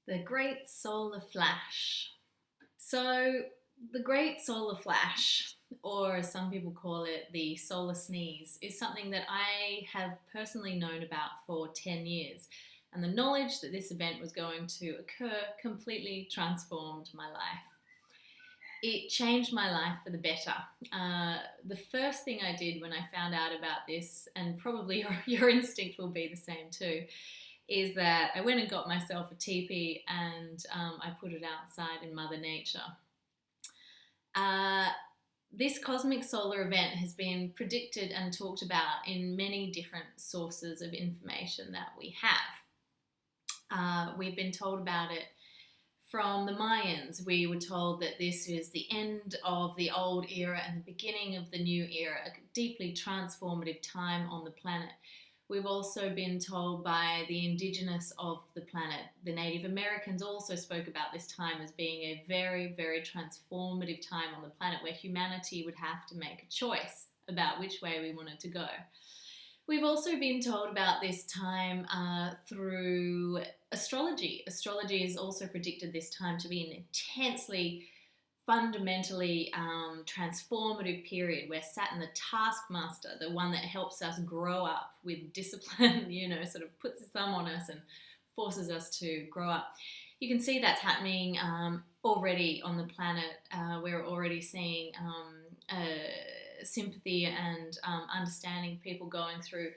The Great Solar Flash. So, the Great Solar Flash, or as some people call it, the solar sneeze, is something that I have personally known about for 10 years. And the knowledge that this event was going to occur completely transformed my life. It changed my life for the better. The first thing I did when I found out about this, and probably your instinct will be the same too, is that I went and got myself a teepee and I put it outside in Mother Nature. Uh, this cosmic solar event has been predicted and talked about in many different sources of information that we have. We've been told about it from the Mayans. We were told that this is the end of the old era and the beginning of the new era, a deeply transformative time on the planet. We've also been told by the indigenous of the planet, the Native Americans also spoke about this time as being a very, very transformative time on the planet where humanity would have to make a choice about which way we wanted to go. We've also been told about this time through astrology. Astrology has also predicted this time to be an intensely, fundamentally transformative period where Saturn, the taskmaster, the one that helps us grow up with discipline, sort of puts the thumb on us and forces us to grow up. You can see that's happening already on the planet. We're already seeing sympathy and understanding people going through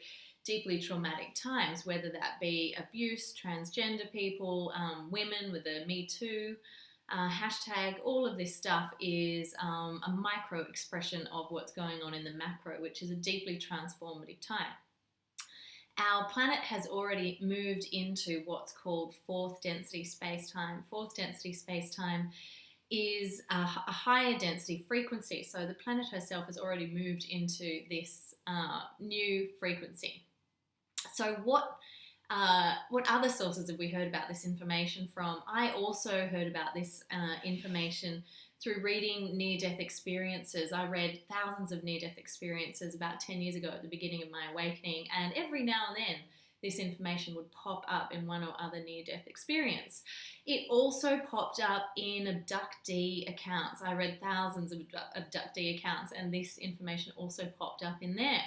deeply traumatic times, whether that be abuse, transgender people, women with the Me Too hashtag. All of this stuff is a micro expression of what's going on in the macro, which is a deeply transformative time. Our planet has already moved into what's called fourth density space-time. Fourth density space-time is a higher density frequency. So the planet herself has already moved into this new frequency. So what other sources have we heard about this information from? I also heard about this information through reading near-death experiences. I read thousands of near-death experiences about 10 years ago at the beginning of my awakening, and every now and then this information would pop up in one or other near-death experience. It also popped up in abductee accounts. I read thousands of abductee accounts, and this information also popped up in there.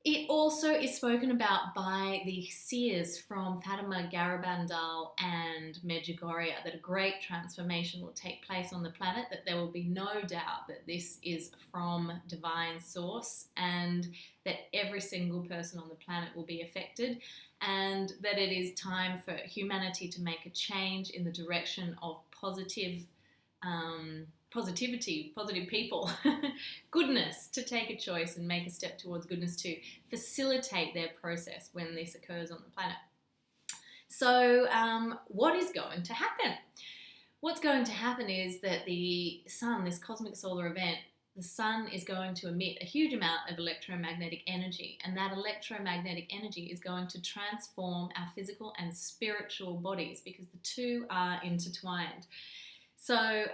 It also is spoken about by the seers from Fatima, Garabandal and Medjugorje that a great transformation will take place on the planet, that there will be no doubt that this is from divine source and that every single person on the planet will be affected, and that it is time for humanity to make a change in the direction of positivity, positive people, goodness, to take a choice and make a step towards goodness, to facilitate their process when this occurs on the planet. So what is going to happen? What's going to happen is that the sun, this cosmic solar event, the sun is going to emit a huge amount of electromagnetic energy, and that electromagnetic energy is going to transform our physical and spiritual bodies because the two are intertwined. So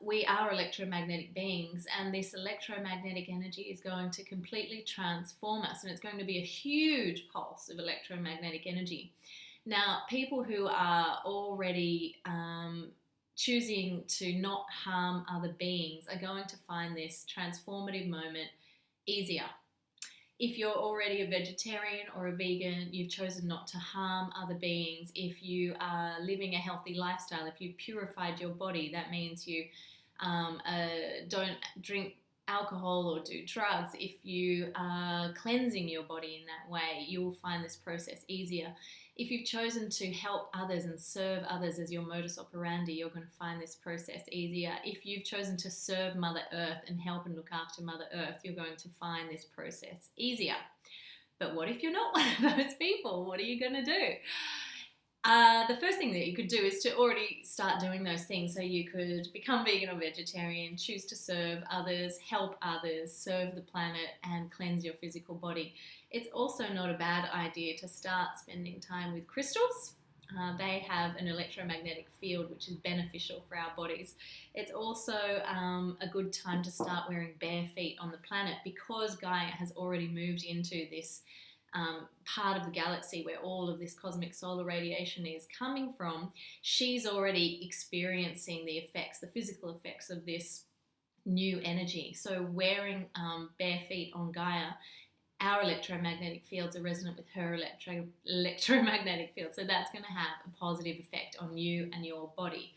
we are electromagnetic beings, and this electromagnetic energy is going to completely transform us, and it's going to be a huge pulse of electromagnetic energy. Now, people who are already choosing to not harm other beings are going to find this transformative moment easier. If you're already a vegetarian or a vegan, you've chosen not to harm other beings. If you are living a healthy lifestyle, if you've purified your body, that means you don't drink alcohol or do drugs. If you are cleansing your body in that way, you will find this process easier. If you've chosen to help others and serve others as your modus operandi, you're going to find this process easier. If you've chosen to serve Mother Earth and help and look after Mother Earth, you're going to find this process easier. But what if you're not one of those people? What are you going to do? The first thing that you could do is to already start doing those things. So you could become vegan or vegetarian, choose to serve others, help others, serve the planet, and cleanse your physical body. It's also not a bad idea to start spending time with crystals. They have an electromagnetic field which is beneficial for our bodies. It's also a good time to start wearing bare feet on the planet because Gaia has already moved into this part of the galaxy where all of this cosmic solar radiation is coming from, she's already experiencing the effects, the physical effects of this new energy. So wearing bare feet on Gaia, our electromagnetic fields are resonant with her electromagnetic field. So that's going to have a positive effect on you and your body.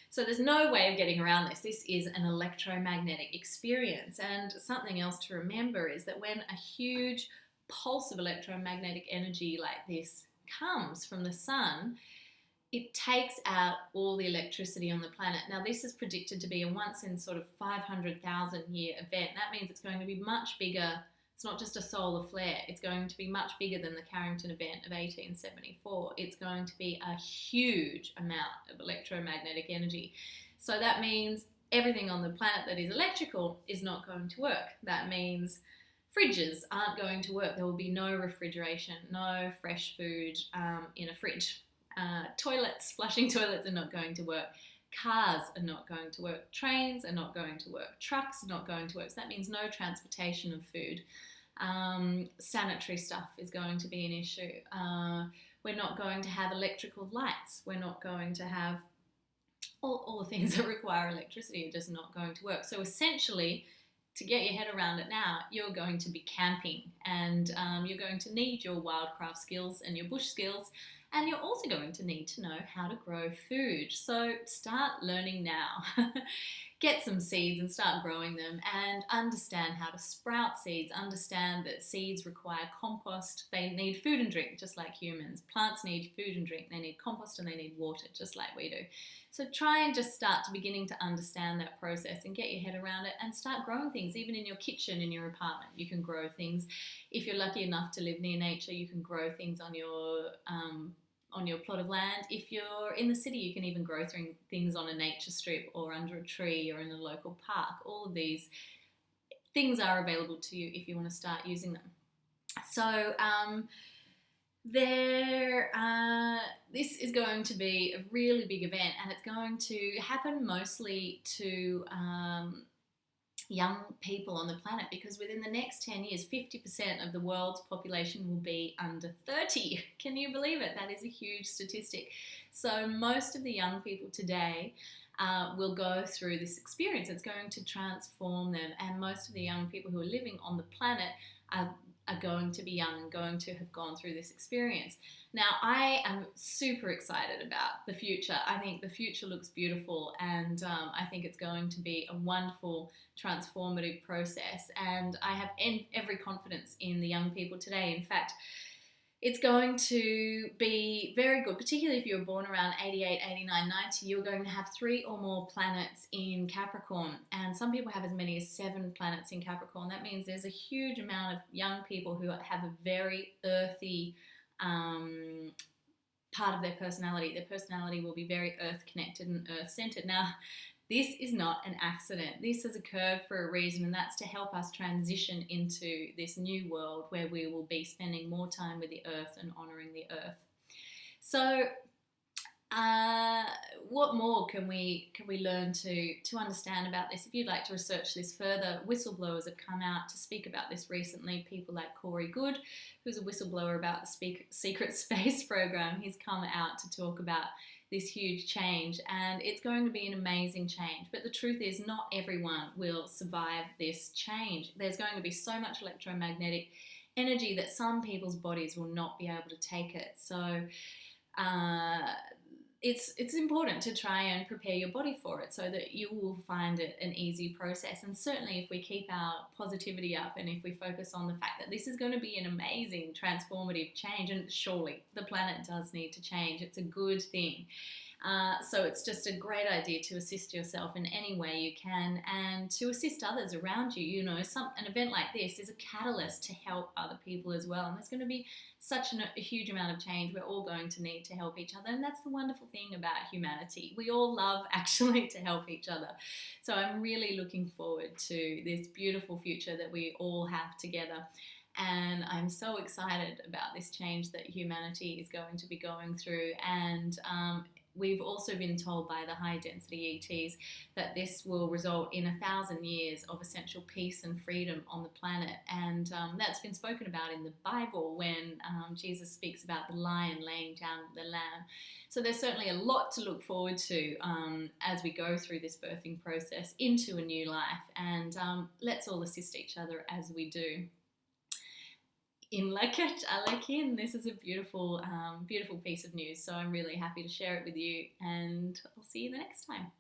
So there's no way of getting around this. This is an electromagnetic experience. And something else to remember is that when a huge pulse of electromagnetic energy like this comes from the sun, it takes out all the electricity on the planet. Now, this is predicted to be a once in sort of 500,000 year event. That means it's going to be much bigger. It's not just a solar flare. It's going to be much bigger than the Carrington event of 1874. It's going to be a huge amount of electromagnetic energy. So that means everything on the planet that is electrical is not going to work. That means fridges aren't going to work. There will be no refrigeration, no fresh food in a fridge. Flushing toilets are not going to work. Cars are not going to work. Trains are not going to work. Trucks are not going to work. So that means no transportation of food. Sanitary stuff is going to be an issue. We're not going to have electrical lights. We're not going to have all the things that require electricity are just not going to work. So essentially, to get your head around it now, you're going to be camping, and you're going to need your wildcraft skills and your bush skills. And you're also going to need to know how to grow food. So start learning now. Get some seeds and start growing them, and understand how to sprout seeds. Understand that seeds require compost. They need food and drink just like humans. Plants need food and drink. They need compost and they need water just like we do. So try and just start to beginning to understand that process and get your head around it and start growing things. Even in your kitchen, in your apartment, you can grow things. If you're lucky enough to live near nature, you can grow things on your plot of land. If you're in the city, you can even grow things on a nature strip or under a tree or in a local park. All of these things are available to you if you want to start using them. So this is going to be a really big event, and it's going to happen mostly to young people on the planet, because within the next 10 years, 50% of the world's population will be under 30. Can you believe it? That is a huge statistic. So most of the young people today will go through this experience. It's going to transform them, and most of the young people who are living on the planet are going to be young and going to have gone through this experience. Now, I am super excited about the future. I think the future looks beautiful, and I think it's going to be a wonderful, transformative process, and I have every confidence in the young people today. In fact, it's going to be very good, particularly if you were born around 88, 89, 90. You're going to have 3 or more planets in Capricorn, and some people have as many as 7 planets in Capricorn. That means there's a huge amount of young people who have a very earthy part of their personality. Their personality will be very earth-connected and earth-centered. Now, this is not an accident. This has occurred for a reason, and that's to help us transition into this new world where we will be spending more time with the earth and honouring the earth. So what more can we learn to understand about this? If you'd like to research this further, whistleblowers have come out to speak about this recently. People like Corey Good, who's a whistleblower about the secret space program, he's come out to talk about this huge change, and it's going to be an amazing change. But the truth is, not everyone will survive this change. There's going to be so much electromagnetic energy that some people's bodies will not be able to take it. So it's important to try and prepare your body for it so that you will find it an easy process. And certainly if we keep our positivity up and if we focus on the fact that this is going to be an amazing transformative change, and surely the planet does need to change, it's a good thing. So it's just a great idea to assist yourself in any way you can, and to assist others around you. You know, an event like this is a catalyst to help other people as well. And there's going to be such a huge amount of change. We're all going to need to help each other. And that's the wonderful thing about humanity. We all love actually to help each other. So I'm really looking forward to this beautiful future that we all have together. And I'm so excited about this change that humanity is going to be going through. And we've also been told by the high density ETs that this will result in 1,000 years of essential peace and freedom on the planet. And that's been spoken about in the Bible when Jesus speaks about the lion laying down the lamb. So there's certainly a lot to look forward to as we go through this birthing process into a new life. And let's all assist each other as we do. In Leket Alekin, this is a beautiful, beautiful piece of news. So I'm really happy to share it with you, and I'll see you the next time.